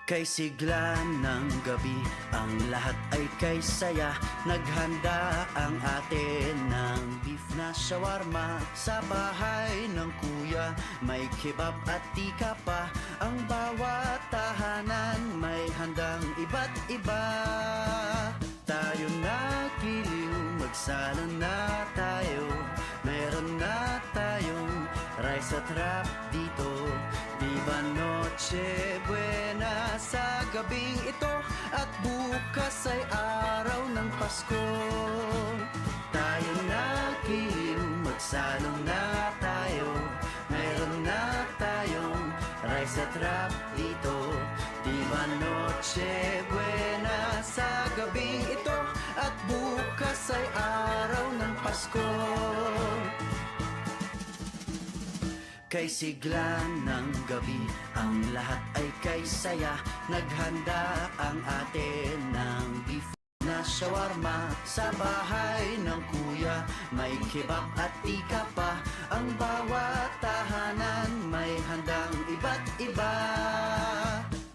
Kay sigla ng gabi, ang lahat ay kay saya. Naghanda ang atin ng beef na shawarma. Sa bahay ng kuya, may kebab at tika pa. Ang bawat tahanan may handang iba't iba. Tayo na giliw, magsala na tayo. Meron na tayong rice at wrap dito. Viva Noche Buena sa gabing ito. At bukas ay araw ng Pasko. Tayo na giliw, magsalong na tayo. Meron na tayong rice at wrap dito. Viva Noche Buena sa gabing ito. At bukas ay araw ng Pasko. Kay sigla ng gabi, ang lahat ay kay saya. Naghanda ang atin ng beef na shawarma. Sa bahay ng kuya, may kebab at tika pa. Ang bawat tahanan may handang iba't iba.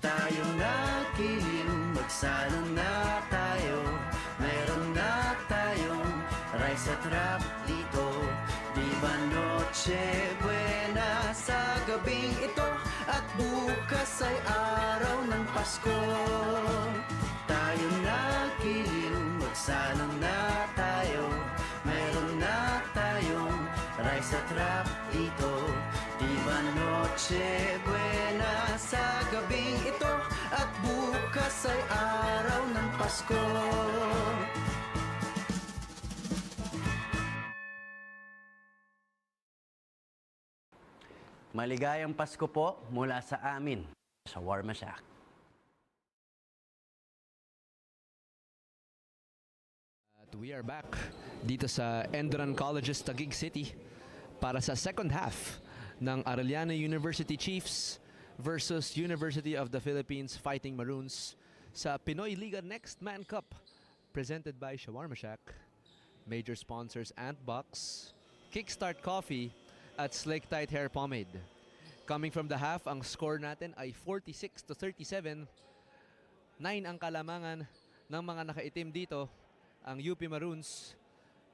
Tayo na giliw, magsala na tayo. Meron na tayong rice at wrap dito. Viva Noche Buena sa gabing ito. At bukas ay araw ng Pasko. Tayo na giliw, magsalong na tayo. Meron na tayong rice at wrap dito. Viva Noche Buena sa gabing ito. At bukas ay araw ng Pasko. Maligayang Pasko po mula sa amin, sa Shawarma Shack. At we are back dito sa ENDERUN Colleges, Taguig City para sa second half ng Arellano University Chiefs versus University of the Philippines Fighting Maroons sa PINOYLIGA Next Man Cup presented by Shawarma Shack, major sponsors Antbox, Kickstart Coffee, at Slick Tight Hair Pomade. Coming from the half, ang score natin ay 46-37. 9 ang kalamangan ng mga nakaitim dito. Ang UP Maroons,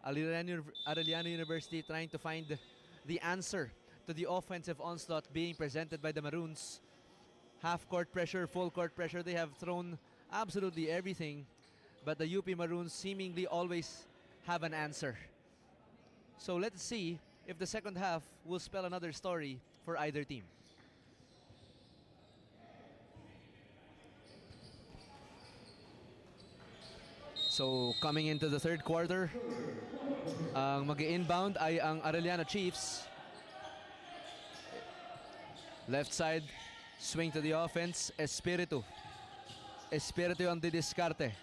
Arellano University trying to find the answer to the offensive onslaught being presented by the Maroons. Half-court pressure, full-court pressure, they have thrown absolutely everything. But the UP Maroons seemingly always have an answer. So let's see if the second half will spell another story for either team. So coming into the third quarter, ang mag-inbound ay ang Arellano Chiefs. Left side, swing to the offense, Espiritu. Espiritu ang didiskarte.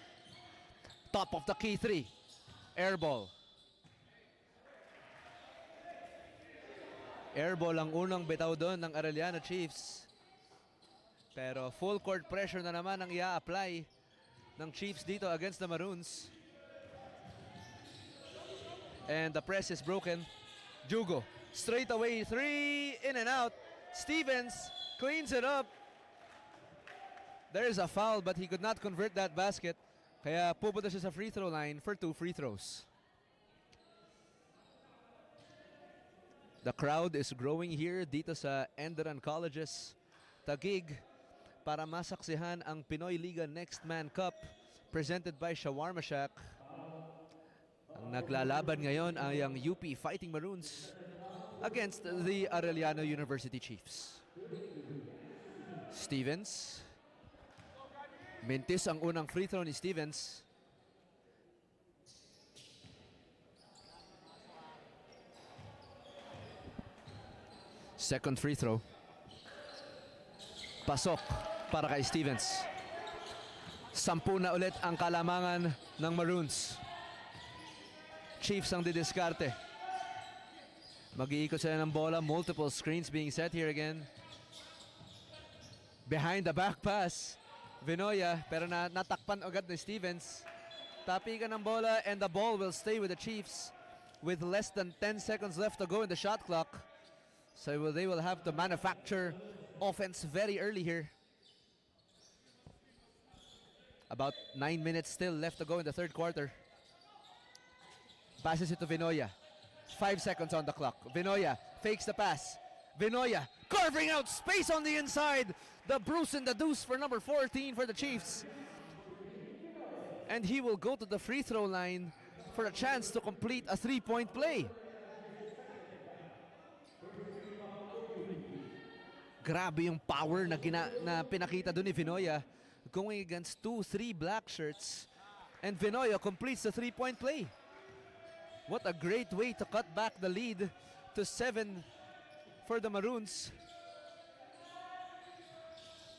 Top of the key three, air ball. Airball ang unang bitaw doon ng Arellano Chiefs. Pero full court pressure na naman ang i-apply ng Chiefs dito against the Maroons. And the press is broken. Jugo, straight away, three, in and out. Stevens cleans it up. There's a foul but he could not convert that basket. Kaya pupunta siya sa free throw line for 2 free throws. The crowd is growing here dito sa ENDERUN Colleges, Taguig, para masaksihan ang PINOYLIGA Next Man Cup presented by Shawarma Shack. Ang naglalaban ngayon ay ang UP Fighting Maroons against the Arellano University Chiefs. Stevens. Mintis ang unang free throw ni Stevens. Second free throw. Pasok para kay Stevens. 10 na ulit ang kalamangan ng Maroons. Chiefs ang didiskarte. Mag-iikot sila ng bola. Multiple screens being set here again. Behind the back pass. Vinoya, pero natakpan agad ni Stevens. Tapikan ng bola and the ball will stay with the Chiefs. with less than 10 seconds left to go in the shot clock. So they will have to manufacture offense very early here. About 9 minutes still left to go in the third quarter. Passes it to Vinoya. 5 seconds on the clock. Vinoya fakes the pass. Vinoya carving out space on the inside. The Bruce and the Deuce for number 14 for the Chiefs. And he will go to the free throw line for a chance to complete a 3-point play. Grabe yung power na pinakita doon ni Vinoya, going against 2-3 black shirts. And Vinoya completes the 3-point play. What a great way to cut back the lead to 7 for the Maroons.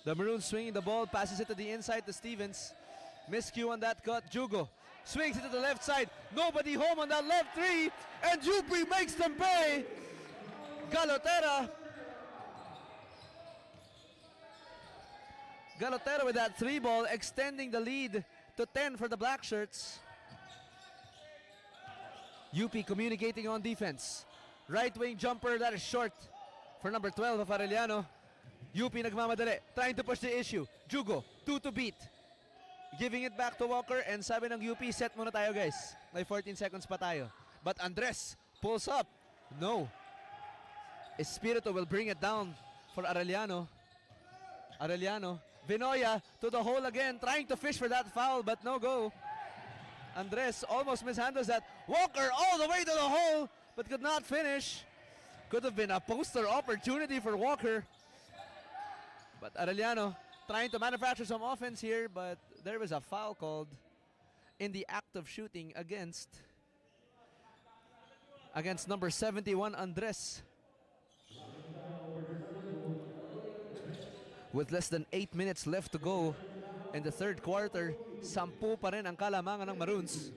The Maroons swinging the ball, passes it to the inside to Stevens. Miscue on that cut. Jugo swings it to the left side. Nobody home on that left three. And UP makes them pay. Galotera with that 3 ball, extending the lead to 10 for the black shirts. UP communicating on defense. Right wing jumper, that is short for number 12 of Arellano. UP nagmamadali, trying to push the issue. Jugo, 2 to beat. Giving it back to Walker, and sabi ng UP, set muna tayo guys. May 14 seconds pa tayo. But Andres pulls up. No. Espirito will bring it down for Arellano. Vinoya to the hole again, trying to fish for that foul, but no go. Andres almost mishandles that. Walker all the way to the hole, but could not finish. Could have been a poster opportunity for Walker. But Arellano trying to manufacture some offense here, but there was a foul called in the act of shooting against number 71, Andres. With less than 8 minutes left to go in the third quarter, 10 pa rin ang kalamangan ng Maroons.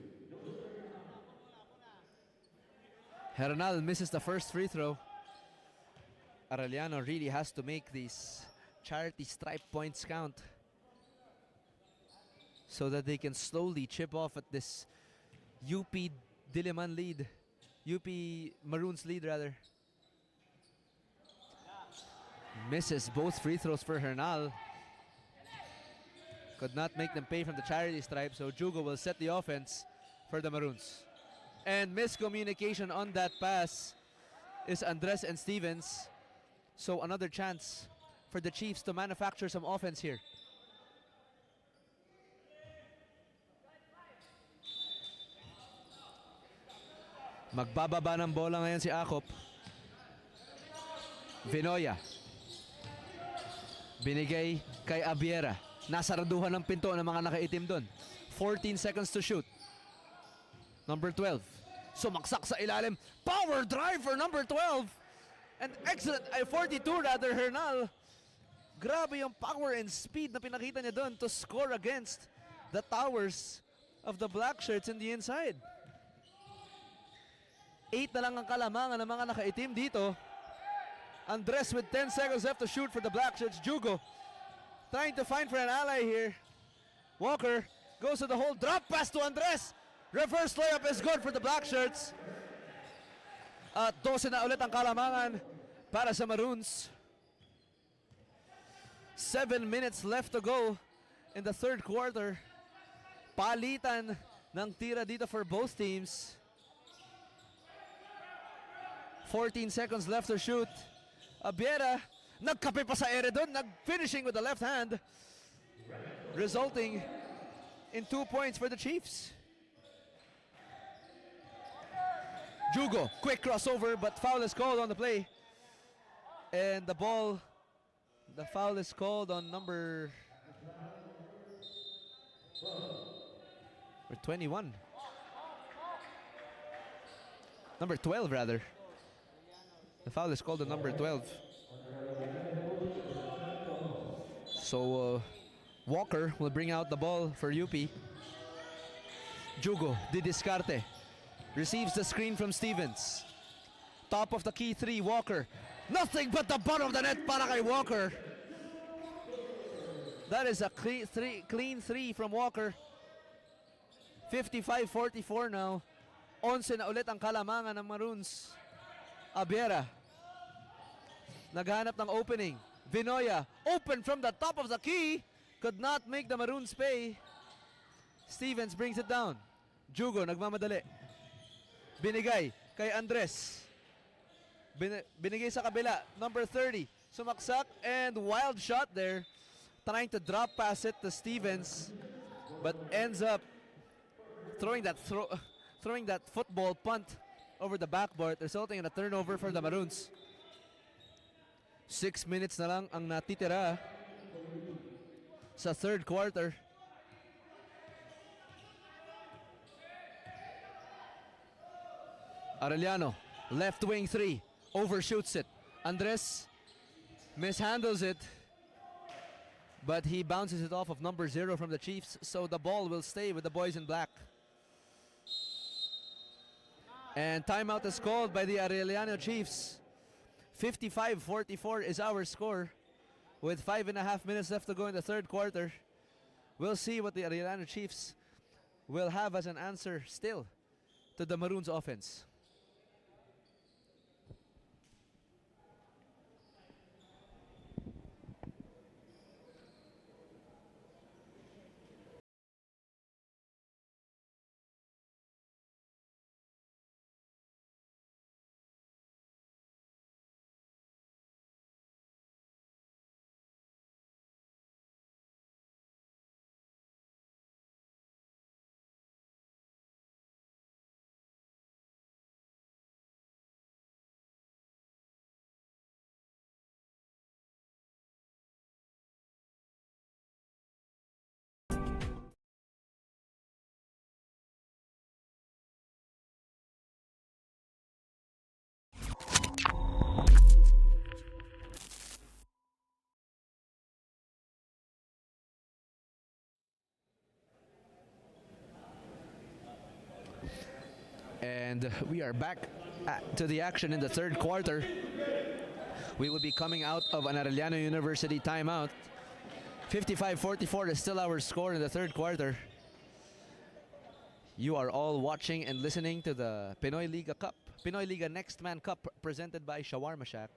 Hernal misses the first free throw. Arellano really has to make these charity stripe points count so that they can slowly chip off at this UP Diliman lead. UP Maroons lead rather. Misses both free throws for Hernal. Could not make them pay from the charity stripe, so Jugo will set the offense for the Maroons. And miscommunication on that pass is Andres and Stevens. So another chance for the Chiefs to manufacture some offense here. Magbababa ng bola ngayon si Akop. Vinoya. Binigay kay Abiera. Nasaraduhan ng pinto ng mga nakaitim doon. 14 seconds to shoot. Number 12. Sumaksak sa ilalim. Power drive for number 12. And excellent, 42 rather, Hernal. Grabe yung power and speed na pinakita niya doon to score against the towers of the black shirts in the inside. 8 na lang ang kalamangan ng mga nakaitim dito. Andres with 10 seconds left to shoot for the black shirts. Jugo trying to find for an ally here. Walker goes to the hole. Drop pass to Andres. Reverse layup is good for the black shirts. At 12 na ulit ang kalamangan para sa Maroons. 7 minutes left to go in the third quarter. Palitan ng tira dito for both teams. 14 seconds left to shoot. Abiera, nagkape pa sa ere doon, nag-finishing with the left hand, resulting in 2 points for the Chiefs. Jugo, quick crossover, but foul is called on the play. And the foul is called on number 21. Number 12 rather. The foul is called on number 12. So Walker will bring out the ball for UP. Jugo, di discarte. Receives the screen from Stevens. Top of the key three, Walker. Nothing but the bottom of the net para kay Walker. That is a clean three from Walker. 55-44 now. 11 na ulit ang kalamangan ng Maroons. Abiera. Naghanap ng opening. Vinoya, open from the top of the key. Could not make the Maroons pay. Stevens brings it down. Jugo, nagmamadali. Binigay kay Andres. Binigay sa kabila. Number 30, sumaksak and wild shot there. Trying to drop pass it to Stevens. But ends up throwing that football punt over the backboard, resulting in a turnover for the Maroons. 6 minutes na lang ang natitira sa third quarter. Arellano, left wing 3, overshoots it. Andres mishandles it, but he bounces it off of number 0 from the Chiefs, so the ball will stay with the boys in black. And timeout is called by the Arellano Chiefs. 55-44 is our score with 5.5 minutes left to go in the third quarter. We'll see what the Arellano Chiefs will have as an answer still to the Maroons offense. And we are back to the action in the third quarter. We will be coming out of an Arellano University timeout. 55-44 is still our score in the third quarter. You are all watching and listening to the PINOYLIGA CUP, PINOYLIGA Next Man Cup, presented by Shawarma Shack,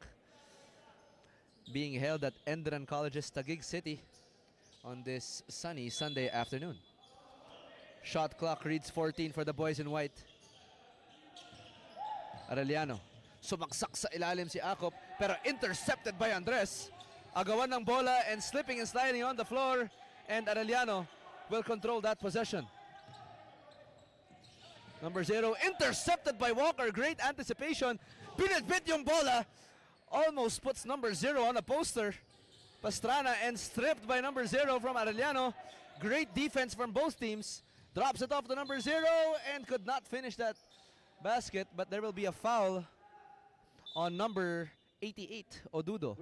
being held at ENDERUN College's Taguig City on this sunny Sunday afternoon. Shot clock reads 14 for the boys in white. Arellano, sumaksak sa ilalim si Akop, pero intercepted by Andres. Agawan ng bola and slipping and sliding on the floor, and Arellano will control that possession. Number 0, intercepted by Walker. Great anticipation. Binitbit yung bola. Almost puts number 0 on a poster. Pastrana, and stripped by number 0 from Arellano. Great defense from both teams. Drops it off to number 0 and could not finish that basket, but there will be a foul on number 88, Odudo.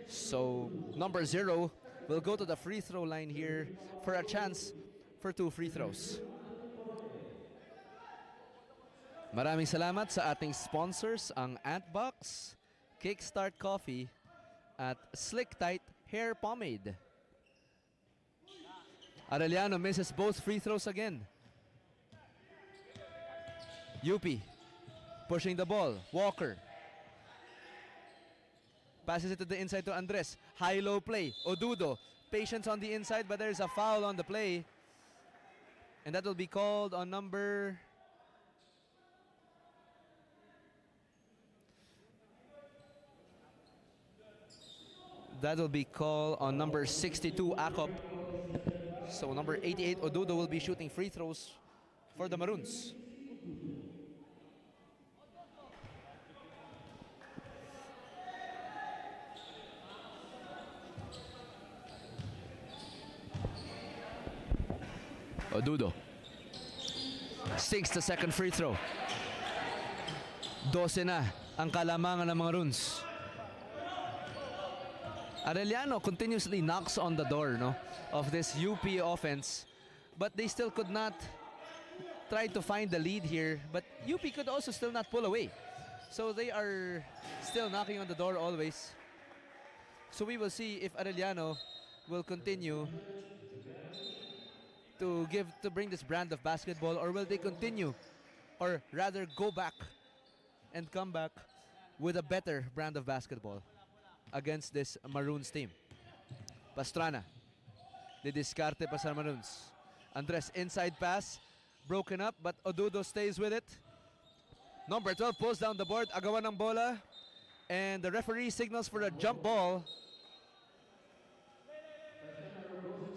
So number 0 will go to the free throw line here for a chance for 2 free throws. Maraming salamat sa ating sponsors, ang Antbox, Kickstart Coffee, at Slick Tight Hair Pomade. Arellano misses both free throws again. UP pushing the ball. Walker passes it to the inside to Andres. High-low play. Odudo. Patience on the inside, but there's a foul on the play. And that will be called on number... That will be called on number 62, Akop. So number 88, Odudo, will be shooting free throws for the Maroons. Odudo sinks the second free throw. 12 na ang kalamangan ng Maroons. Arellano continuously knocks on the door, no, of this UP offense, but they still could not try to find the lead here. But UP could also still not pull away, so they are still knocking on the door always. So we will see if Arellano will continue to bring this brand of basketball, or will they continue, or rather go back and come back with a better brand of basketball against this Maroons team? Pastrana, they discarte pa sa Maroons. Andres, inside pass, broken up, but Odudo stays with it. Number 12 pulls down the board, agawan ng bola, and the referee signals for a jump ball.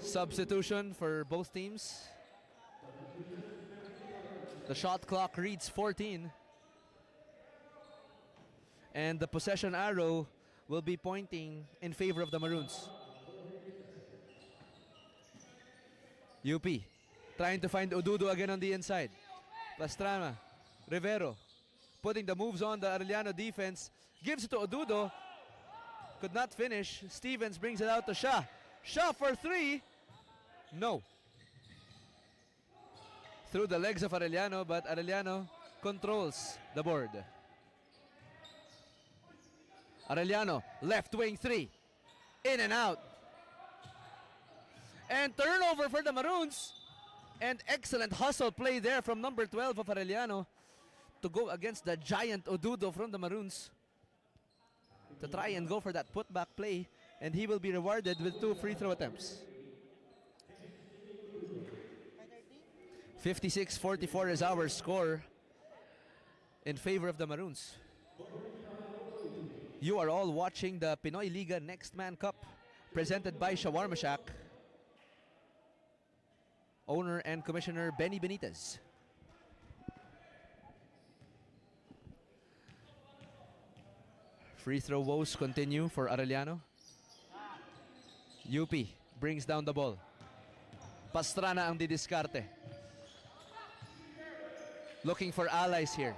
Substitution for both teams. The shot clock reads 14. And the possession arrow will be pointing in favor of the Maroons. UP trying to find Odudo again on the inside. Pastrana, Rivero putting the moves on the Arellano defense. Gives it to Odudo. Could not finish. Stevens brings it out to Shah. Shah for three. No. Through the legs of Arellano, but Arellano controls the board. Arellano, left wing three. In and out. And turnover for the Maroons. And excellent hustle play there from number 12 of Arellano to go against the giant Odudo from the Maroons, to try and go for that putback play, and he will be rewarded with 2 free throw attempts. 56-44 is our score in favor of the Maroons. You are all watching the PINOYLIGA Next Man Cup, presented by Shawarma Shack. Owner and Commissioner Benny Benitez. Free throw woes continue for Arellano. UP brings down the ball. Pastrana ang didiskarte. Looking for allies here.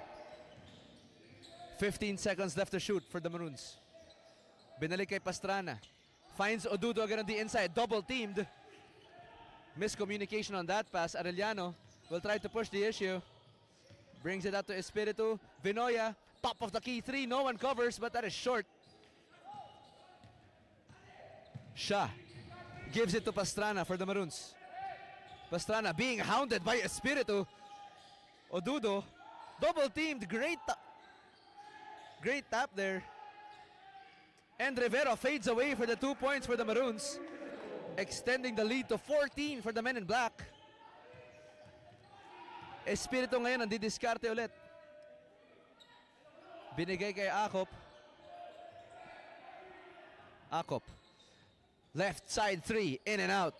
15 seconds left to shoot for the Maroons. Binalik kay Pastrana. Finds Odudo again on the inside. Double teamed. Miscommunication on that pass. Arellano will try to push the issue. Brings it out to Espiritu. Vinoya, top of the key three. No one covers, but that is short. Shah gives it to Pastrana for the Maroons. Pastrana being hounded by Espiritu. Odudo, double teamed. Great tap there. And Rivero fades away for the 2 points for the Maroons, extending the lead to 14 for the men in black. Espiritu ngayon ang didiskarte ulit. Binigay kay Acop. Acop. Left side three, in and out.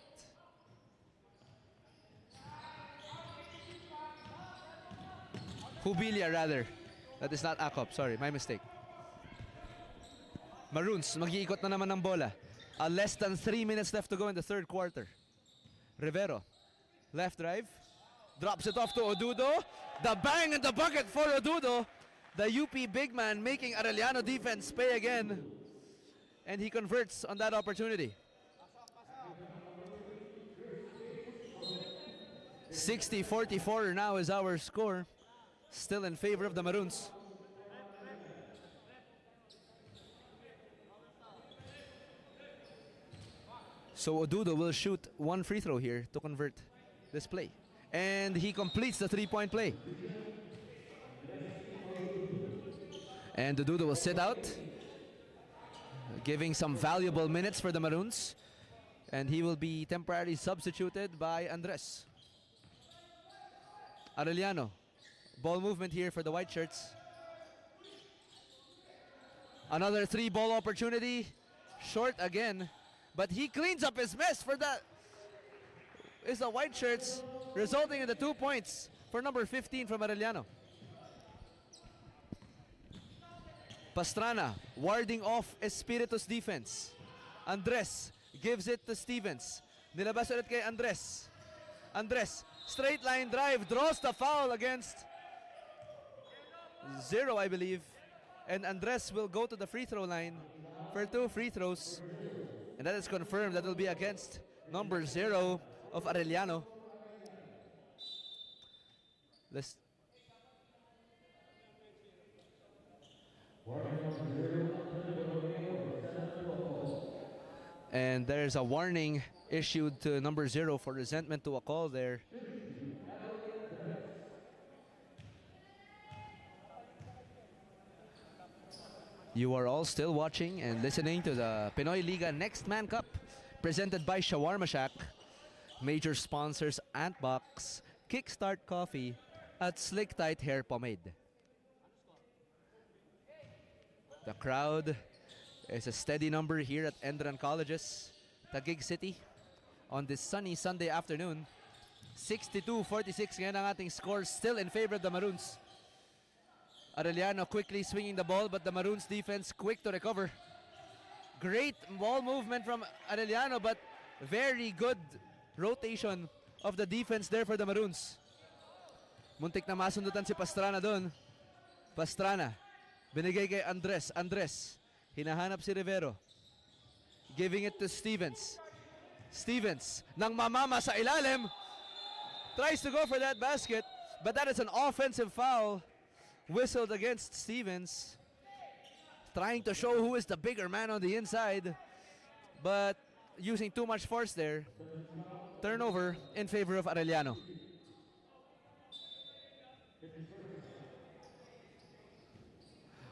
Hubilia rather. That is not Acop, sorry, my mistake. Maroons, mag-iikot na naman ng bola. Less than 3 minutes left to go in the third quarter. Rivero, left drive. Drops it off to Odudo. The bang and the bucket for Odudo. The UP big man making Arellano defense pay again. And he converts on that opportunity. 60-44 now is our score. Still in favor of the Maroons. So Odudo will shoot 1 free throw here to convert this play. And he completes the 3-point play. And Odudo will sit out, giving some valuable minutes for the Maroons. And he will be temporarily substituted by Andres. Arellano, ball movement here for the white shirts. Another 3-ball opportunity, short again. But he cleans up his mess for that. It's the white shirts, resulting in the 2 points for number 15 from Arellano. Pastrana warding off Espiritu's defense. Andres gives it to Stevens. Nilabas ulit kay Andres. Andres, straight line drive, draws the foul against Zero, I believe. And Andres will go to the free throw line for 2 free throws. And that is confirmed. That will be against number 0 of Arellano. And there's a warning issued to number 0 for resentment to a call there. You are all still watching and listening to the PINOYLIGA Next Man Cup, presented by Shawarma Shack, major sponsors Antbox, Kickstart Coffee, at Slick Tight Hair Pomade. The crowd is a steady number here at ENDERUN Colleges, Taguig City, on this sunny Sunday afternoon. 62-46 ngayon ang ating score, still in favor of the Maroons. Arellano quickly swinging the ball, but the Maroons defense quick to recover. Great ball movement from Arellano, but very good rotation of the defense there for the Maroons. Muntik na masundutan si Pastrana doon. Pastrana, binigay kay Andres. Andres, hinahanap si Rivero. Giving it to Stevens. Stevens, nang mamama sa ilalim. Tries to go for that basket, but that is an offensive foul. Whistled against Stevens. Trying to show who is the bigger man on the inside, but using too much force there. Turnover in favor of Arellano.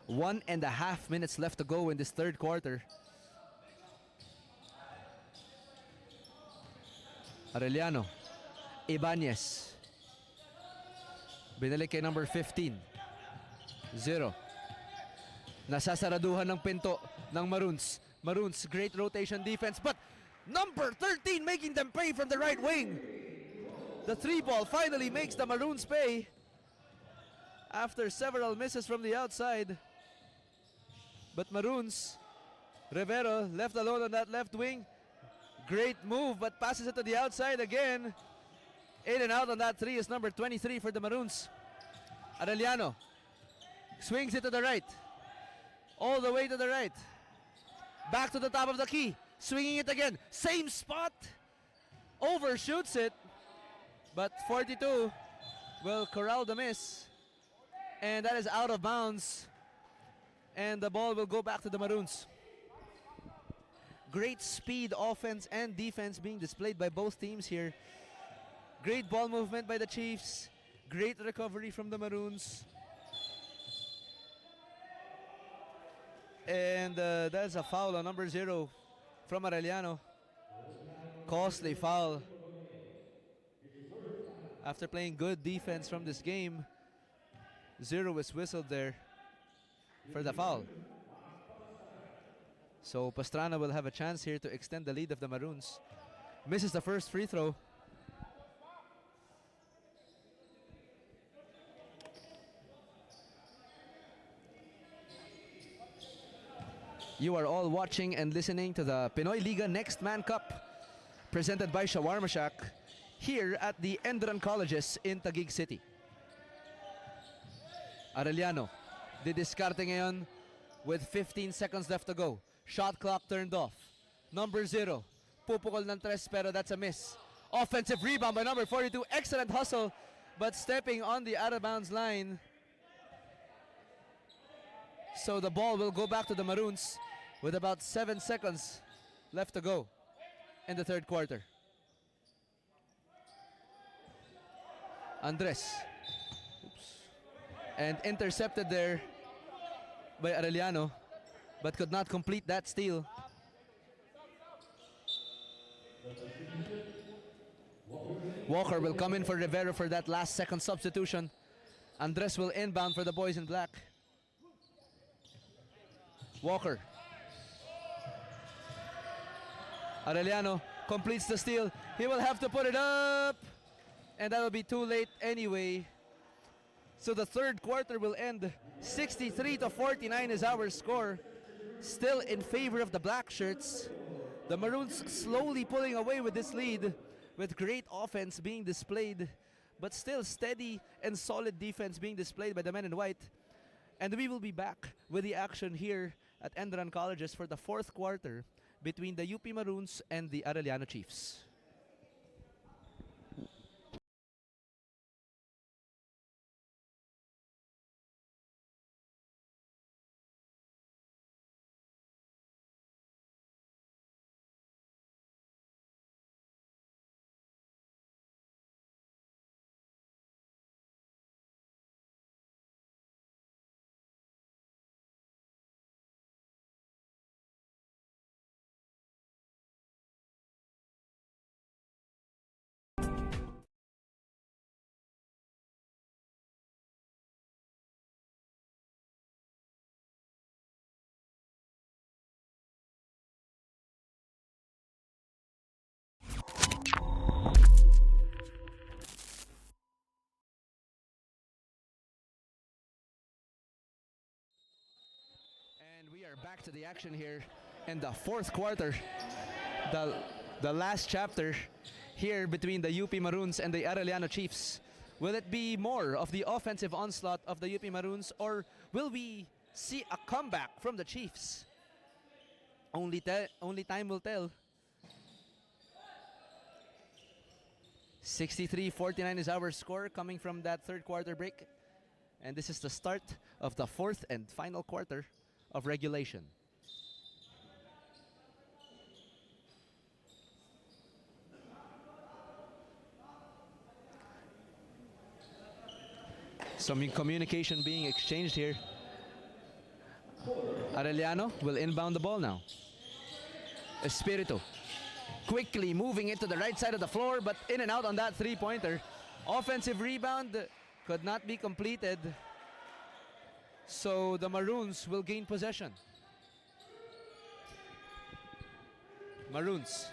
One and a half minutes left to go in this third quarter. Arellano. Ibanez. Binalik kay number 15. 0. Nasasaraduhan ng pinto ng Maroons. Maroons, great rotation defense, but number 13 making them pay from the right wing. The 3-ball finally makes the Maroons pay after several misses from the outside. But Maroons, Rivero left alone on that left wing. Great move, but passes it to the outside again. In and out on that 3 is number 23 for the Maroons. Arellano swings it to the right. All the way to the right. Back to the top of the key. Swinging it again. Same spot. Overshoots it. But 42 will corral the miss. And that is out of bounds. And the ball will go back to the Maroons. Great speed, offense, and defense being displayed by both teams here. Great ball movement by the Chiefs. Great recovery from the Maroons. And that's a foul on number 0 from Arellano. Costly foul. After playing good defense from this game, 0 was whistled there for the foul. So Pastrana will have a chance here to extend the lead of the Maroons. Misses the first free throw. You are all watching and listening to the PINOYLIGA Next Man Cup, presented by Shawarma Shack, here at the ENDERUN Colleges in Taguig City. Arellano, didiskarte ngayon with 15 seconds left to go. Shot clock turned off. Number 0, pupukol ng 3 pero that's a miss. Offensive rebound by number 42. Excellent hustle, but stepping on the out-of-bounds line. So the ball will go back to the Maroons with about 7 seconds left to go in the third quarter. Andres. Oops. And intercepted there by Arellano, but could not complete that steal. Walker will come in for Rivero for that last second substitution. Andres will inbound for the boys in black. Walker. Arellano completes the steal. He will have to put it up, and that will be too late anyway. So the third quarter will end 63-49 is our score. Still in favor of the black shirts. The Maroons slowly pulling away with this lead, with great offense being displayed, but still steady and solid defense being displayed by the men in white. And we will be back with the action here at ENDERUN Colleges for the fourth quarter between the UP Maroons and the Arellano Chiefs. We are back to the action here in the fourth quarter. The last chapter here between the UP Maroons and the Arellano Chiefs. Will it be more of the offensive onslaught of the UP Maroons, or will we see a comeback from the Chiefs? Only time will tell. 63-49 is our score coming from that third quarter break. And this is the start of the fourth and final quarter of regulation. Some communication being exchanged here. Arellano will inbound the ball now. Espiritu quickly moving it to the right side of the floor, but in and out on that three-pointer. Offensive rebound could not be completed, so the Maroons will gain possession. Maroons.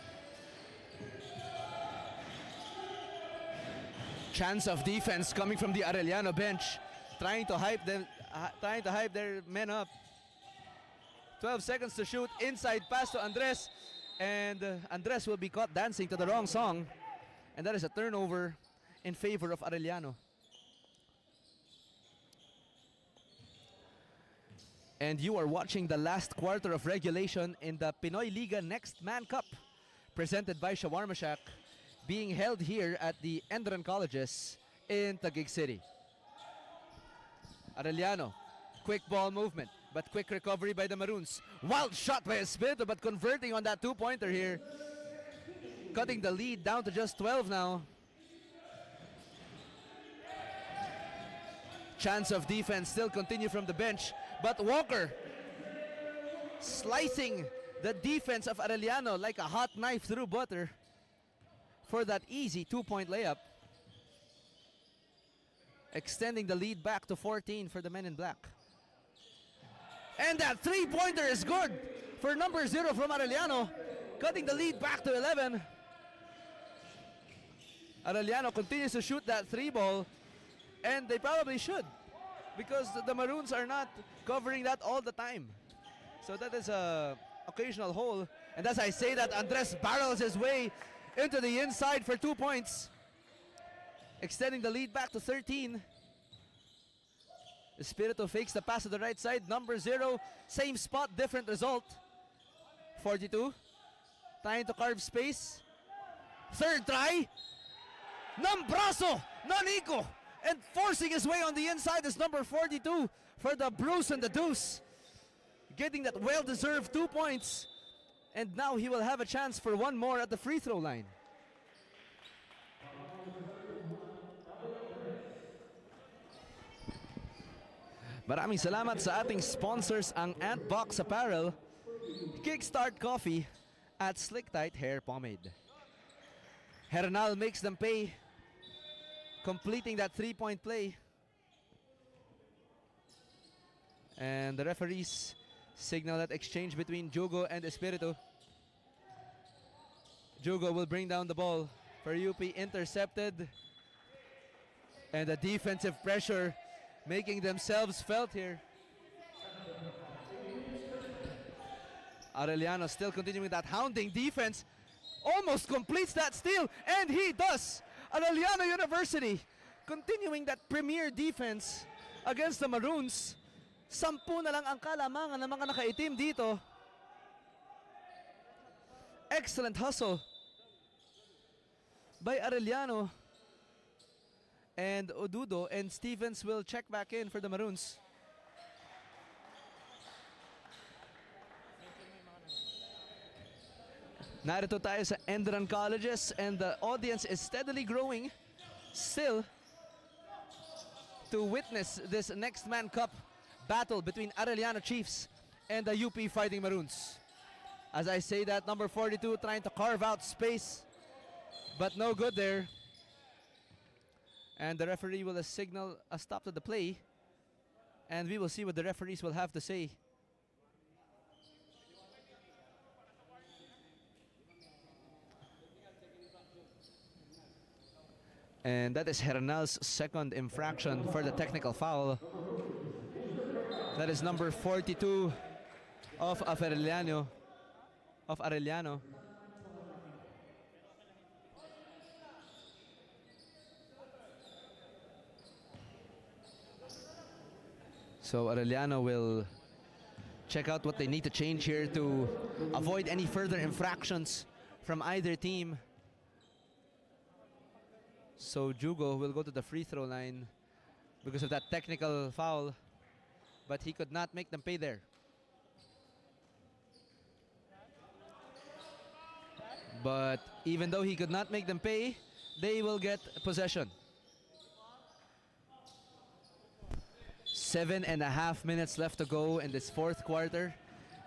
Chance of defense coming from the Arellano bench, trying to hype their men up. 12 seconds to shoot. Inside pass to Andres, and Andres will be caught dancing to the wrong song, and that is a turnover in favor of Arellano. And you are watching the last quarter of regulation in the PINOYLIGA Next Man Cup, presented by Shawarma Shack, being held here at the ENDERUN colleges in Taguig City. Arellano, quick ball movement, but quick recovery by the Maroons. Wild shot by Espiritu, but converting on that two-pointer here. Cutting the lead down to just 12 now. Chance of defense still continue from the bench, but Walker slicing the defense of Arellano like a hot knife through butter for that easy two-point layup, extending the lead back to 14 for the men in black. And that three-pointer is good for number 0 from Arellano, cutting the lead back to 11. Arellano continues to shoot that three ball, and they probably should, because the Maroons are not covering that all the time. So that is a occasional hole. And as I say that, Andres barrels his way into the inside for 2 points, extending the lead back to 13. Espiritu fakes the pass to the right side. Number 0, same spot, different result. 42, trying to carve space. Third try. Nambraso, Nanico, and forcing his way on the inside is number 42 for the Bruce and the Deuce, getting that well-deserved 2 points. And now he will have a chance for one more at the free throw line. Maraming salamat sa ating sponsors, ang Antbox Apparel, Kickstart Coffee, at Slick Tight Hair Pomade. Hernal makes them pay, completing that three-point play. And the referees signal that exchange between Jugo and Espiritu. Jugo will bring down the ball for UP, intercepted. And the defensive pressure making themselves felt here. Arellano still continuing that hounding defense. Almost completes that steal, and he does. Arellano University continuing that premier defense against the Maroons. 10 na lang ang kalamangan ng mga nakaitim dito. Excellent hustle by Arellano. And Odudo and Stevens will check back in for the Maroons. Narito tayo sa ENDERUN colleges, and the audience is steadily growing still to witness this Next Man Cup battle between Arellano Chiefs and the UP Fighting Maroons. As I say that, number 42 trying to carve out space, but no good there. And the referee will signal a stop to the play, and we will see what the referees will have to say. And that is Hernal's second infraction for the technical foul. That is number 42 of Arellano. Of Arellano. So Arellano will check out what they need to change here to avoid any further infractions from either team. So Jugo will go to the free throw line because of that technical foul, but he could not make them pay there. But even though he could not make them pay, they will get possession. 7.5 minutes left to go in this fourth quarter.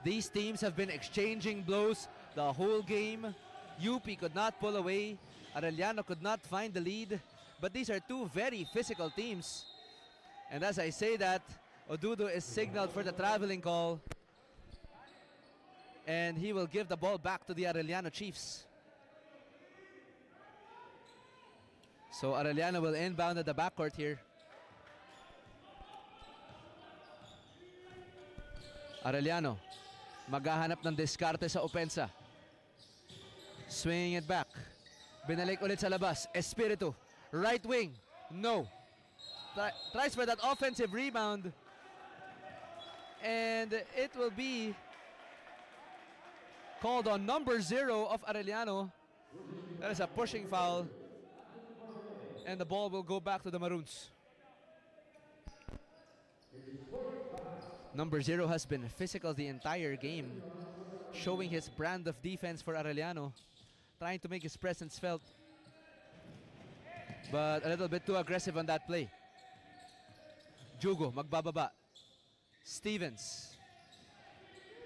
These teams have been exchanging blows the whole game. UP could not pull away. Arellano could not find the lead. But these are two very physical teams. And as I say that, Odudo is signaled for the traveling call. And he will give the ball back to the Arellano Chiefs. So Arellano will inbound at the backcourt here. Arellano, maghahanap ng diskarte sa opensa. Swinging it back. Binalik ulit sa labas. Espiritu, right wing, no. Tries for that offensive rebound. And it will be called on number 0 of Arellano. That is a pushing foul. And the ball will go back to the Maroons. Number 0 has been physical the entire game, showing his brand of defense for Arellano, trying to make his presence felt, but a little bit too aggressive on that play. Jugo, magbababa. Stevens.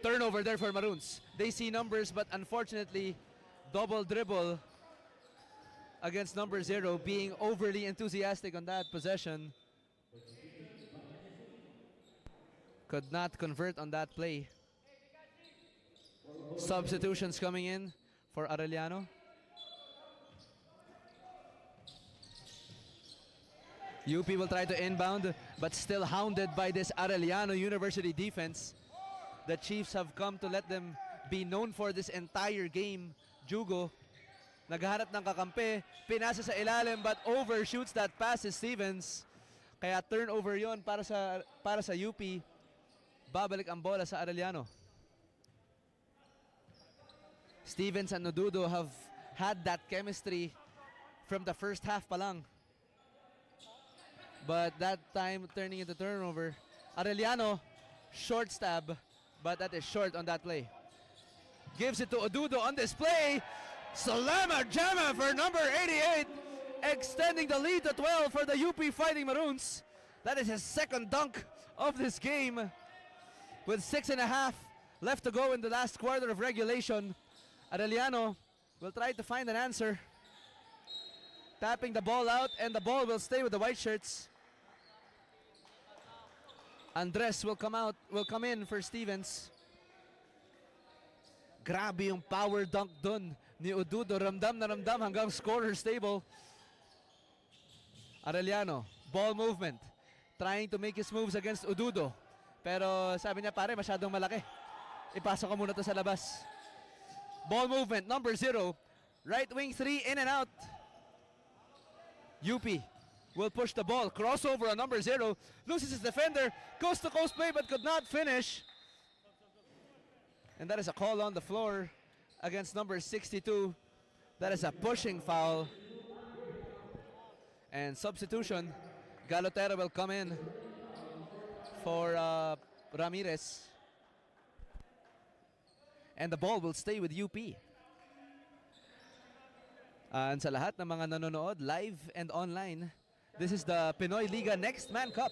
Turnover there for Maroons. They see numbers, but unfortunately, double dribble against number 0, being overly enthusiastic on that possession. Could not convert on that play. Substitutions coming in for Arellano. UP will try to inbound, but still hounded by this Arellano University defense. The Chiefs have come to let them be known for this entire game. Jugo, naghahanap ng kakampi, pinasa sa ilalim, but overshoots that pass is Stevens. Kaya turnover yon para sa UP. Babalik ang bola sa Arellano. Stevens and Odudo have had that chemistry from the first half pa lang. But that time turning into turnover. Arellano, short stab, but that is short on that play. Gives it to Odudo on display. Salama Jama for number 88. Extending the lead to 12 for the UP Fighting Maroons. That is his second dunk of this game. With 6.5 left to go in the last quarter of regulation, Arellano will try to find an answer. Tapping the ball out, and the ball will stay with the white shirts. Andres will come in for Stevens. Grabe yung power dunk dun ni Odudo. Ramdam na ramdam hanggang scorer's table. Arellano, ball movement. Trying to make his moves against Odudo. Pero sabi niya, pare, masyadong malaki. Ipasok ko muna to sa labas. Ball movement, number 0. Right wing 3, in and out. UP will push the ball. Crossover on number 0. Loses his defender. Coast to coast play, but could not finish. And that is a call on the floor against number 62. That is a pushing foul. And substitution. Galotero will come in for Ramirez. And the ball will stay with UP. And sa lahat ng mga nanonood live and online, this is the PINOYLIGA Next Man Cup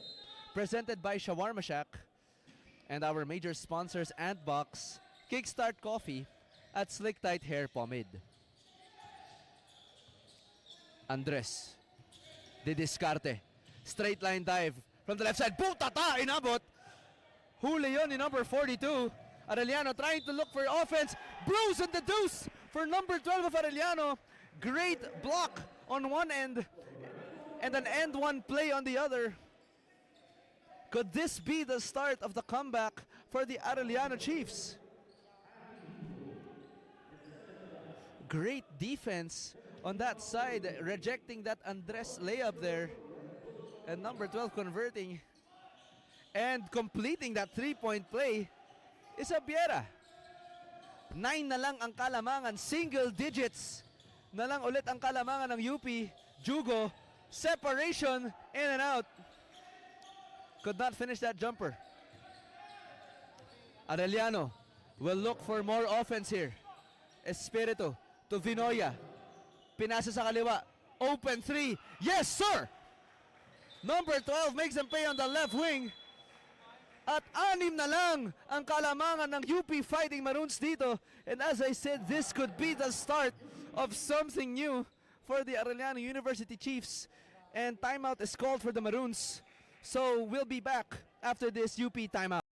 presented by Shawarma Shack and our major sponsors Antbox, Kickstart Coffee at Slick Tight Hair Pomade. Andres, de Discarte, straight line dive from the left side. Putata, inabot. Huli yun ni number 42. Arellano trying to look for offense. Blows on the deuce for number 12 of Arellano. Great block on one end and an end one play on the other. Could this be the start of the comeback for the Arellano Chiefs. Great defense on that side, rejecting that Andres layup there. And number 12 converting and completing that three-point play is Abiera. 9 na lang ang kalamangan, single digits na lang ulit ang kalamangan ng UP. Jugo, separation, in and out. Could not finish that jumper. Arellano will look for more offense here. Espiritu to Vinoya. Pinasa sa kaliwa. Open three. Yes, sir! Number 12 makes them pay on the left wing. At 6 na lang ang kalamangan ng UP Fighting Maroons dito. And as I said, this could be the start of something new for the Arellano University Chiefs. And timeout is called for the Maroons. So we'll be back after this UP timeout.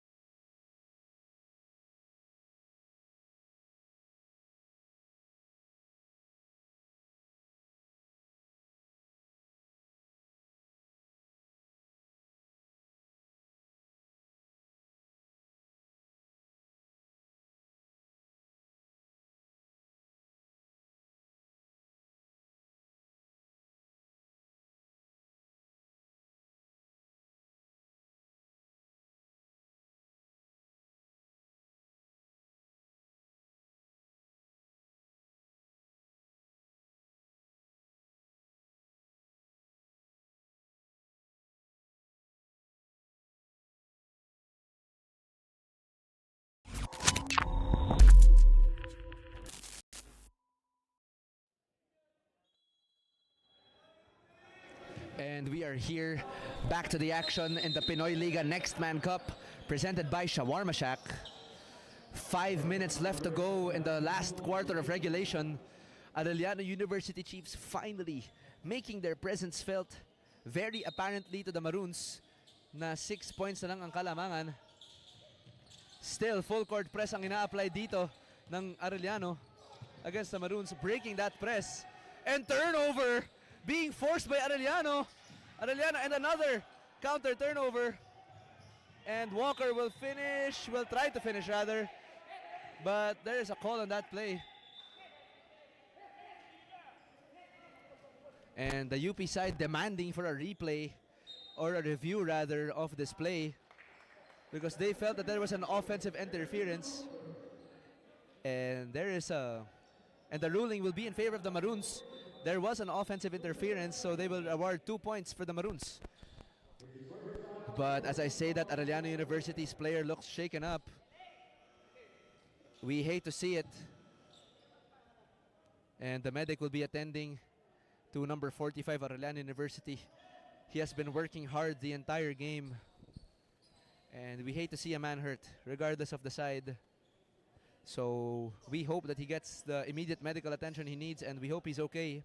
And we are here back to the action in the PINOYLIGA Next Man Cup presented by Shawarma Shack. 5 minutes left to go in the last quarter of regulation. Arellano University Chiefs finally making their presence felt very apparently to the Maroons na 6 points na lang ang kalamangan. Still full court press ang ina-apply dito ng Arellano against the Maroons, breaking that press. And turnover being forced by Arellano. Arellano and another counter turnover. And Walker will try to finish rather. But there is a call on that play. And the UP side demanding for a replay or a review rather of this play because they felt that there was an offensive interference. And and the ruling will be in favor of the Maroons. There was an offensive interference, so they will award 2 points for the Maroons. But as I say that Arellano University's player looks shaken up. We hate to see it. And the medic will be attending to number 45 Arellano University. He has been working hard the entire game. And we hate to see a man hurt, regardless of the side. So we hope that he gets the immediate medical attention he needs, and we hope he's okay.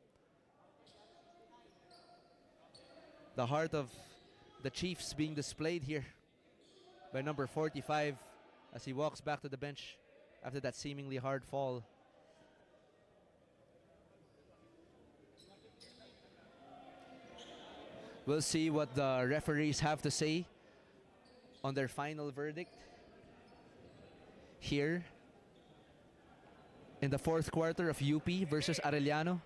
The heart of the Chiefs being displayed here by number 45 as he walks back to the bench after that seemingly hard fall. We'll see what the referees have to say on their final verdict here in the fourth quarter of UP versus Arellano.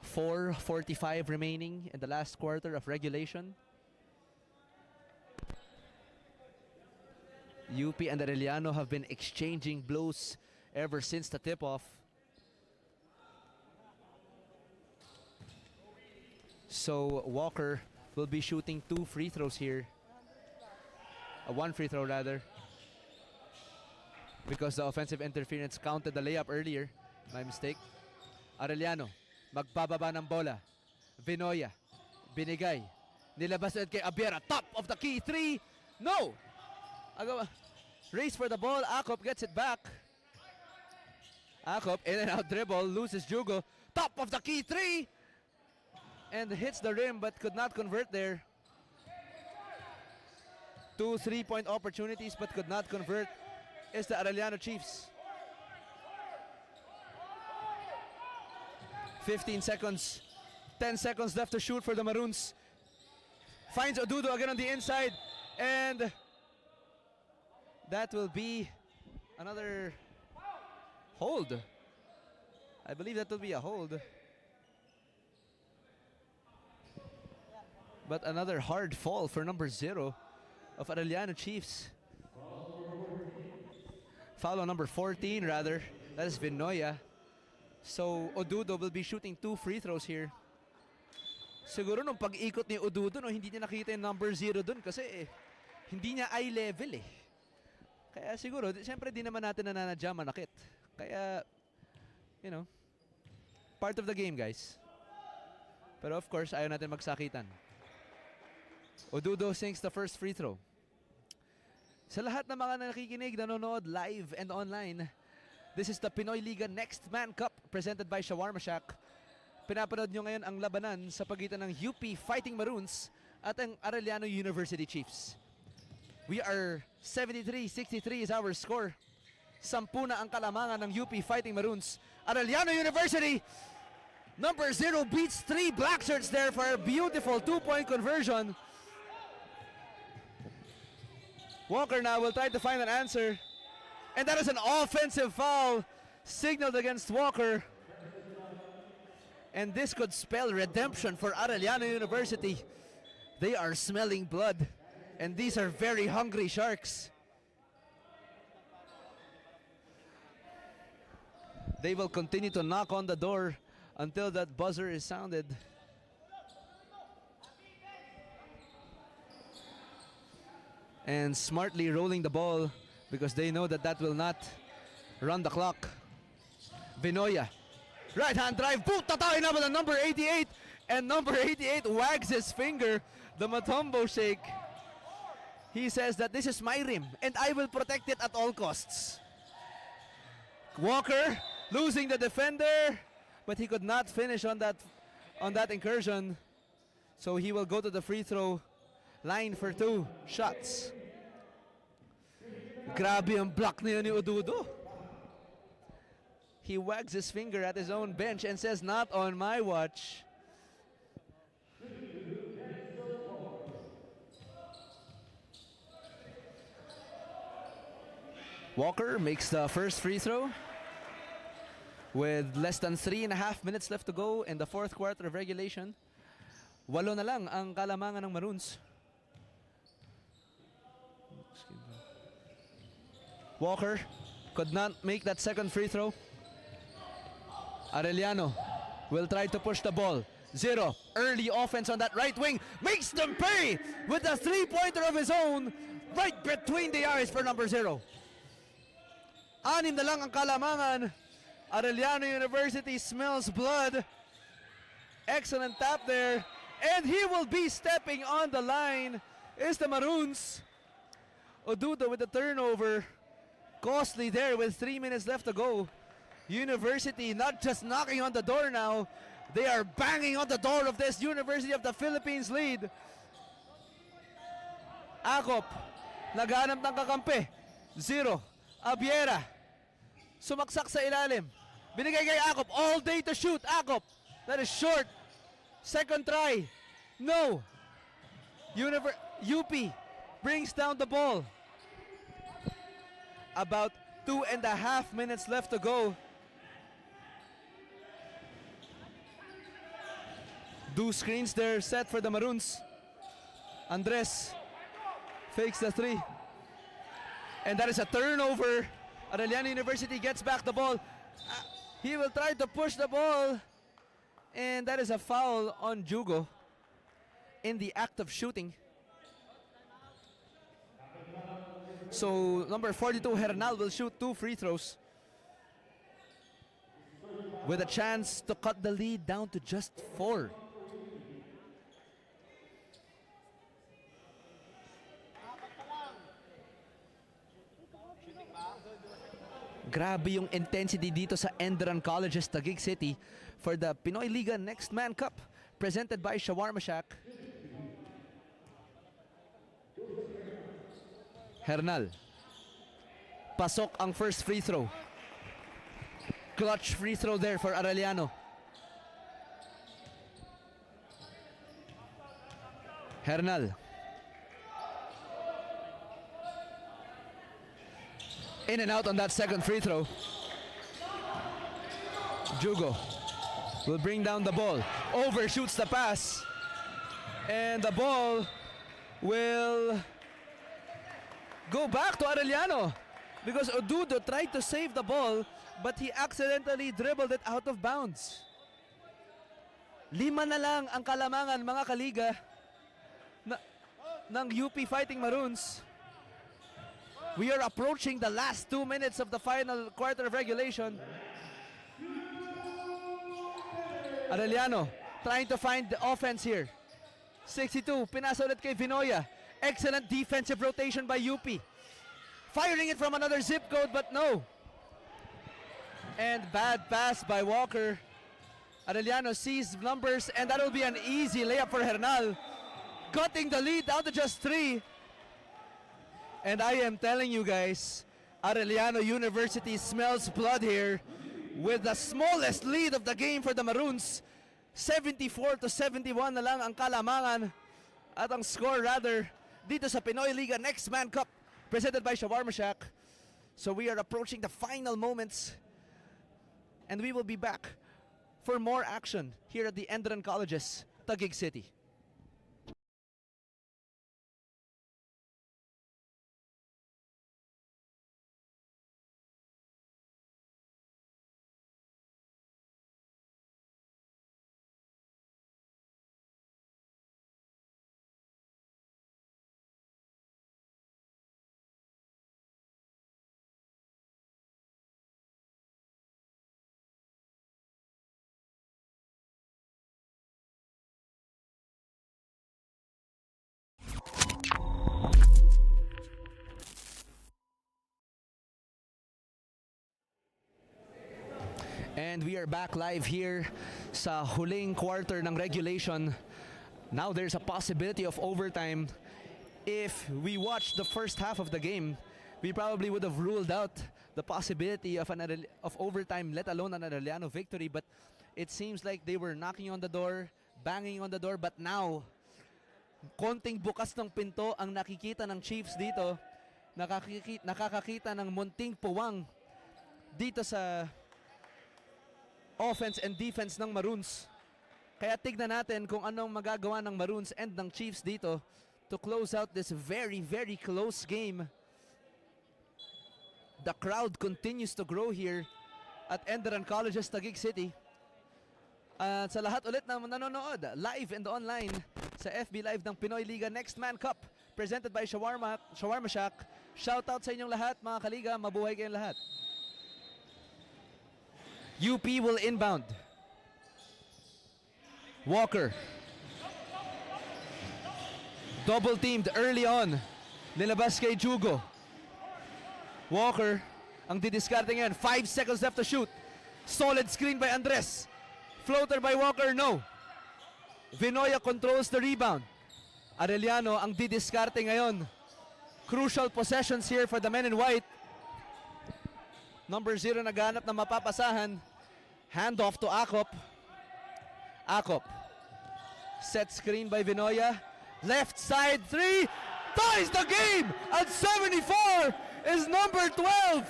4:45 remaining in the last quarter of regulation. UP and Arellano have been exchanging blows ever since the tip-off. So Walker will be shooting 2 free throws here. 1 free throw rather. Because the offensive interference counted the layup earlier. My mistake. Arellano, magbababa ng bola. Vinoya, binigay. Nilabas ulit kay Abiera. Top of the key, 3. No! Race for the ball. Akop gets it back. Akop, in and out dribble, loses Jugo. Top of the key, 3! And hits the rim but could not convert there. 2 3-point opportunities but could not convert is the Arellano Chiefs. 15 seconds. 10 seconds left to shoot for the Maroons. Finds Odudo again on the inside. And that will be another hold. I believe that will be a hold. But another hard fall for number 0 of Arellano Chiefs. Foul on number 14 rather. That is Vinoya. So Odudo will be shooting 2 free throws here. Siguro nung pag-ikot ni Odudo, no, hindi niya nakita yung number 0 dun kasi hindi niya eye level eh. Kaya siguro, siyempre di naman natin nananadya manakit. Kaya, you know, part of the game guys. Pero of course, ayaw natin magsakitan. Odudo sinks the first free throw. Sa lahat ng mga nakikinig, nanonood live and online, this is the PINOYLIGA Next Man Cup presented by Shawarma Shack. Pinapanood nyo ngayon ang labanan sa pagitan ng UP Fighting Maroons at ang Arellano University Chiefs. We are 73-63 is our score. 10 na ang kalamangan ng UP Fighting Maroons. Arellano University, number 0 beats 3 black shirts there for a beautiful 2-point conversion. Walker now will try to find an answer. And that is an offensive foul signaled against Walker. And this could spell redemption for Arellano University. They are smelling blood. And these are very hungry Sharks. They will continue to knock on the door until that buzzer is sounded. And smartly rolling the ball because they know that that will not run the clock. Vinoya, right hand drive, boot tatay na with number 88, and number 88 wags his finger, the Matumbo shake. He says that this is my rim and I will protect it at all costs. Walker losing the defender, but he could not finish on that incursion. So he will go to the free throw line for 2 shots. Grabe ang block niya ni Odudo. He wags his finger at his own bench and says, not on my watch. Walker makes the first free throw with less than 3.5 minutes left to go in the 4th quarter of regulation. 8 na lang ang kalamangan ng Maroons. Walker could not make that second free throw. Arellano will try to push the ball. 0. Early offense on that right wing. Makes them pay with a 3-pointer of his own right between the eyes for number 0. 6 na lang ang kalamangan. Arellano University smells blood. Excellent tap there. And he will be stepping on the line is the Maroons. Odudo with the turnover. Costly there with 3 minutes left to go. University not just knocking on the door now, they are banging on the door of this University of the Philippines lead. Akop, naghanap ng kakampi. 0. Abiera, sumaksak sa ilalim. Binigay kay Akop, all day to shoot. Akop, that is short. Second try, no. UP brings down the ball. About 2.5 minutes left to go. Do screens there set for the Maroons. Andres fakes the 3. And that is a turnover. Arellano University gets back the ball. He will try to push the ball. And that is a foul on Jugo in the act of shooting. So number 42 Hernal will shoot 2 free throws with a chance to cut the lead down to just 4. Grabe yung intensity dito sa ENDERUN College's Taguig City for the PINOYLIGA Next Man Cup presented by Shawarma Shack. Hernal. Pasok ang first free throw. Clutch free throw there for Arellano. Hernal. In and out on that second free throw. Jugo will bring down the ball. Overshoots the pass. And the ball will go back to Arellano. Because Odudo tried to save the ball, but he accidentally dribbled it out of bounds. 5 na lang ang kalamangan, mga kaliga, ng UP Fighting Maroons. We are approaching the last 2 minutes of the final quarter of regulation. Arellano trying to find the offense here. 62, pinasa ulit kay Vinoya. Excellent defensive rotation by UP. Firing it from another zip code, but no. And bad pass by Walker. Arellano sees numbers, and that will be an easy layup for Hernal. Cutting the lead down to just 3. And I am telling you guys, Arellano University smells blood here with the smallest lead of the game for the Maroons. 74-71 na lang ang kalamangan at ang score rather dito sa Pinoy Liga Next Man Cup presented by Shawarma Shack. So we are approaching the final moments, and we will be back for more action here at the Enderun Colleges, Taguig City. And we are back live here sa huling quarter ng regulation. Now there's a possibility of overtime. If we watched the first half of the game, we probably would have ruled out the possibility of overtime, let alone an Arellano victory. But it seems like they were knocking on the door, banging on the door. But now, konting bukas ng pinto ang nakikita ng Chiefs dito. Nakakakita ng munting puwang dito sa offense and defense ng Maroons. Kaya tignan natin kung anong magagawa ng Maroons and ng Chiefs dito to close out this very, very close game. The crowd continues to grow here at Enderun Colleges, Taguig City. At sa lahat ulit na nanonood live and online sa FB Live ng Pinoy Liga Next Man Cup presented by Shawarma Shack. Shout out sa inyong lahat, mga kaliga. Mabuhay kayong lahat. UP will inbound. Walker. Double teamed early on. Nilabas kay Jugo. Walker ang didiskarte ngayon. 5 seconds left to shoot. Solid screen by Andres. Floater by Walker, no. Vinoya controls the rebound. Arellano ang didiskarte ngayon. Crucial possessions here for the men in white. Number 0 naghanap na mapapasahan. Handoff to Akop. Akop. Set screen by Vinoya. Left side 3. Ties the game at 74 is number 12.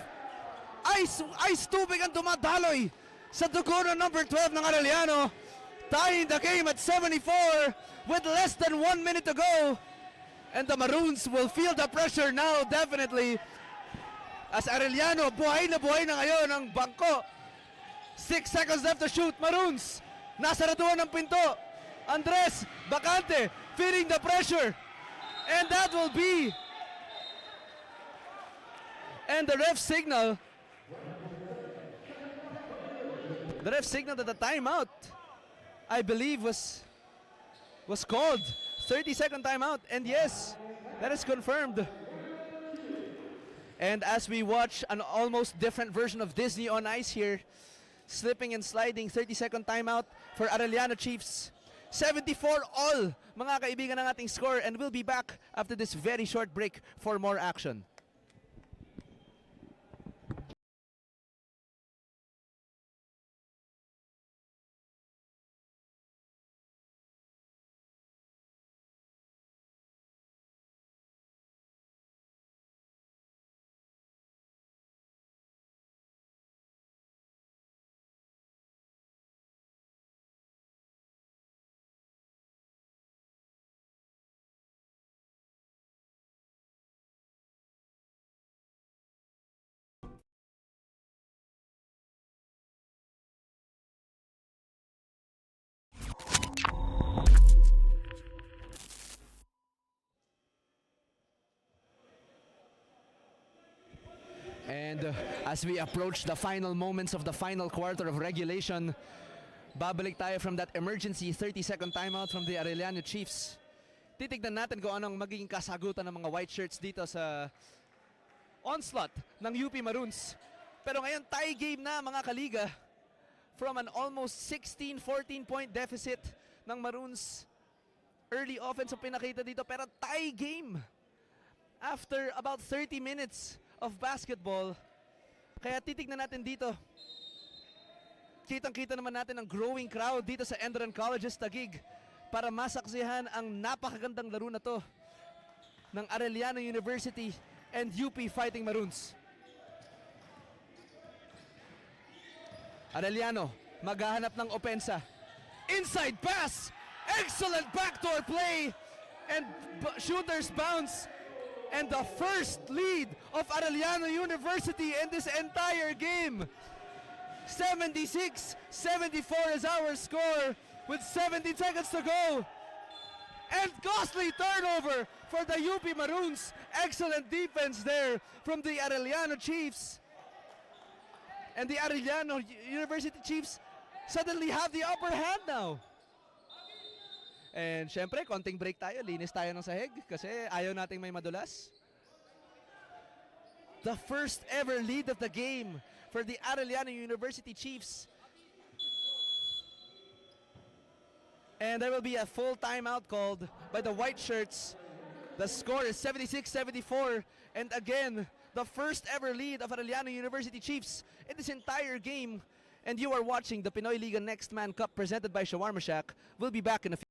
Ice tubig ang dumadaloy sa dugo ng number 12 ng Arellano. Tying the game at 74 with less than 1 minute to go. And the Maroons will feel the pressure now definitely. As Arellano, buhay na ngayon ang bangko. 6 seconds left to shoot. Maroons, nasaraduan ng pinto. Andres, bakante, feeling the pressure. And that will be. And the ref signal. The ref signal that the timeout, I believe, was called. 30-second timeout. And yes, that is confirmed. And as we watch an almost different version of Disney on Ice here, slipping and sliding, 30-second timeout for Arellano Chiefs. 74 all, mga kaibigan, ng ating score, and we'll be back after this very short break for more action. And as we approach the final moments of the final quarter of regulation, babalik tayo from that emergency 30-second timeout from the Arellano Chiefs. Titignan natin kung anong magiging kasagutan ng mga white shirts dito sa onslaught ng UP Maroons. Pero ngayon tie game na mga kaliga from an almost 16-14 point deficit ng Maroons. Early offense ang pinakita dito pero tie game after about 30 minutes of basketball. Kaya titignan natin dito. Kitang-kita naman natin ang growing crowd dito sa ENDERUN Colleges Taguig para masaksihan ang napakagandang laro na to ng Arellano University and UP Fighting Maroons. Arellano maghahanap ng opensa. Inside pass! Excellent backdoor play! And shooters bounce. And the first lead of Arellano University in this entire game. 76-74 is our score with 17 seconds to go. And costly turnover for the UP Maroons. Excellent defense there from the Arellano Chiefs. And the Arellano University Chiefs suddenly have the upper hand now. And syempre, konting break tayo. Linis tayo ng sahig kasi ayaw nating may madulas. The first ever lead of the game for the Arellano University Chiefs. And there will be a full timeout called by the white shirts. The score is 76-74. And again, the first ever lead of Arellano University Chiefs in this entire game. And you are watching the PINOYLIGA Next Man Cup presented by Shawarma Shack. We'll be back in a few.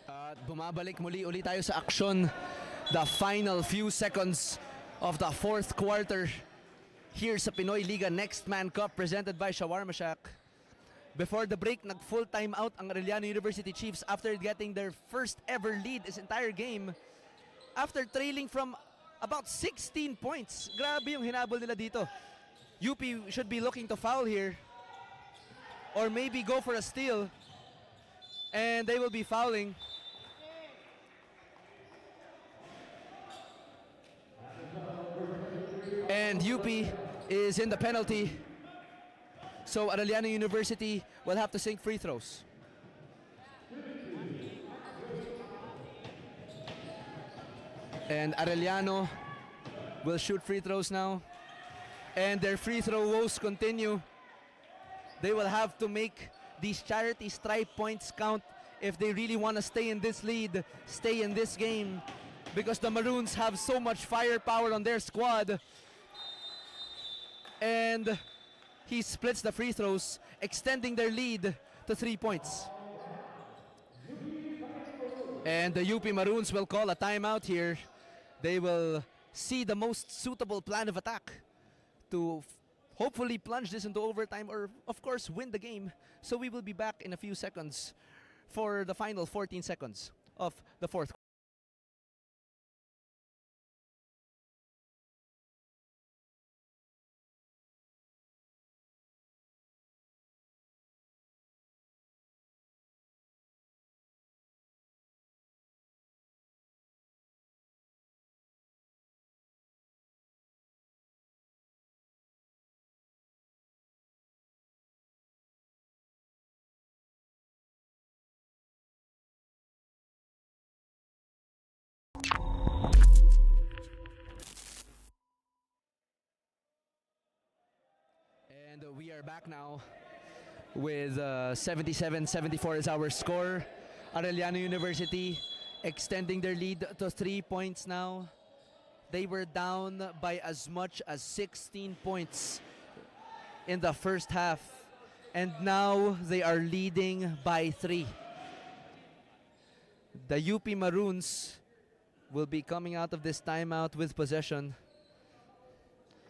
At bumabalik muli tayo sa aksyon. The final few seconds of the fourth quarter here sa PINOYLIGA Next Man Cup presented by Shawarma Shack. Before the break, nag-full timeout ang Arellano University Chiefs after getting their first ever lead this entire game. After trailing from about 16 points. Grabe yung hinabol nila dito. UP should be looking to foul here. Or maybe go for a steal. And they will be fouling. And UP is in the penalty. So Arellano University will have to sink free throws. And Arellano will shoot free throws now. And their free throw woes continue. They will have to make these charity stripe points count if they really want to stay in this lead, stay in this game. Because the Maroons have so much firepower on their squad. And he splits the free throws, extending their lead to 3 points. And the UP Maroons will call a timeout here. They will see the most suitable plan of attack to hopefully plunge this into overtime or, of course, win the game. So we will be back in a few seconds for the final 14 seconds of the fourth. And we are back now. with 77-74 is our score. Arellano University extending their lead to 3 points now. They were down by as much as 16 points in the first half, and now they are leading by 3. The UP Maroons will be coming out of this timeout with possession.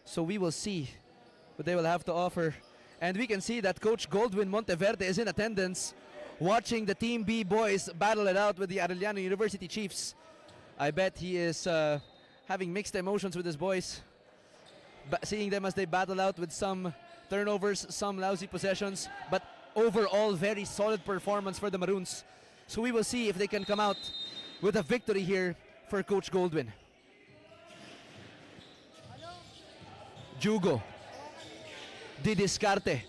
So we will see what they will have to offer. And we can see that Coach Goldwyn Monteverde is in attendance, watching the Team B boys battle it out with the Arellano University Chiefs. I bet he is having mixed emotions with his boys, seeing them as they battle out with some turnovers, some lousy possessions, but overall very solid performance for the Maroons. So we will see if they can come out with a victory here for Coach Goldwyn. Jugo. Di Discarte.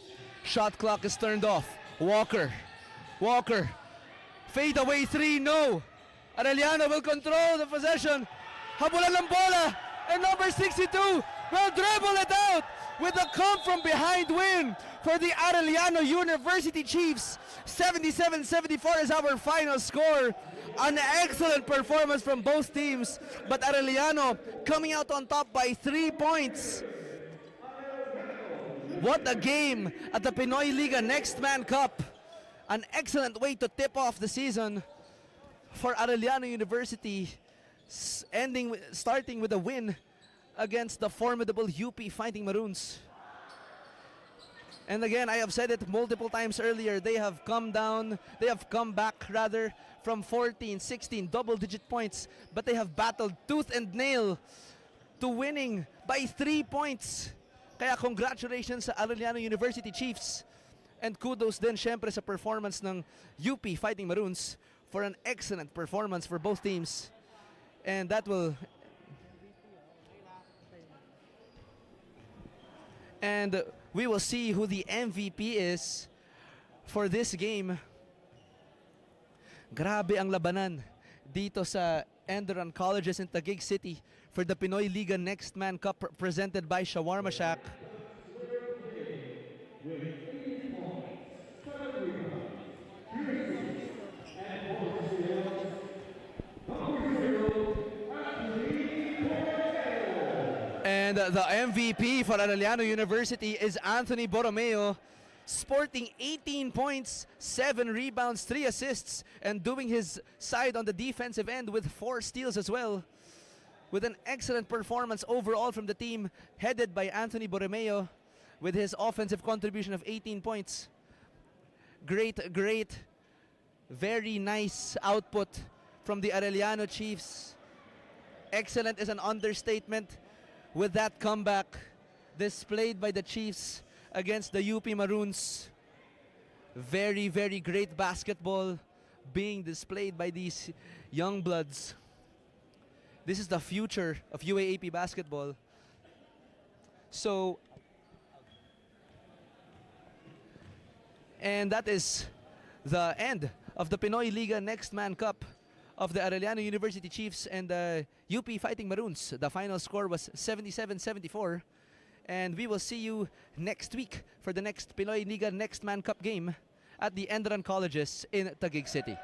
Shot clock is turned off. Walker. Fade away 3, no. Arellano will control the possession. Habulan ng bola. And number 62 will dribble it out with a come from behind win for the Arellano University Chiefs. 77-74 is our final score. An excellent performance from both teams, but Arellano coming out on top by 3 points. What a game at the PINOYLIGA Next Man Cup. An excellent way to tip off the season for Arellano University, starting with a win against the formidable UP Fighting Maroons. And again, I have said it multiple times earlier, they have come back from 14, 16 double-digit points, but they have battled tooth and nail to winning by 3 points. Kaya congratulations sa Arellano University Chiefs, and kudos din syempre sa performance ng UP Fighting Maroons for an excellent performance for both teams. And that will and we will see who the MVP is for this game. Grabe ang labanan dito sa ENDERUN Colleges in Taguig City for the PINOYLIGA Next Man Cup presented by Shawarma Shack. And the MVP for Arellano University is Anthony Borromeo, sporting 18 points, 7 rebounds, 3 assists, and doing his side on the defensive end with 4 steals as well. With an excellent performance overall from the team headed by Anthony Borromeo with his offensive contribution of 18 points. Great, very nice output from the Arellano Chiefs. Excellent is an understatement with that comeback displayed by the Chiefs against the UP Maroons. Very great basketball being displayed by these young bloods. This is the future of UAAP basketball. So, and that is the end of the PINOYLIGA Next Man Cup of the Arellano University Chiefs and the UP Fighting Maroons. The final score was 77-74. And we will see you next week for the next PINOYLIGA Next Man Cup game at the ENDERUN Colleges in Taguig City.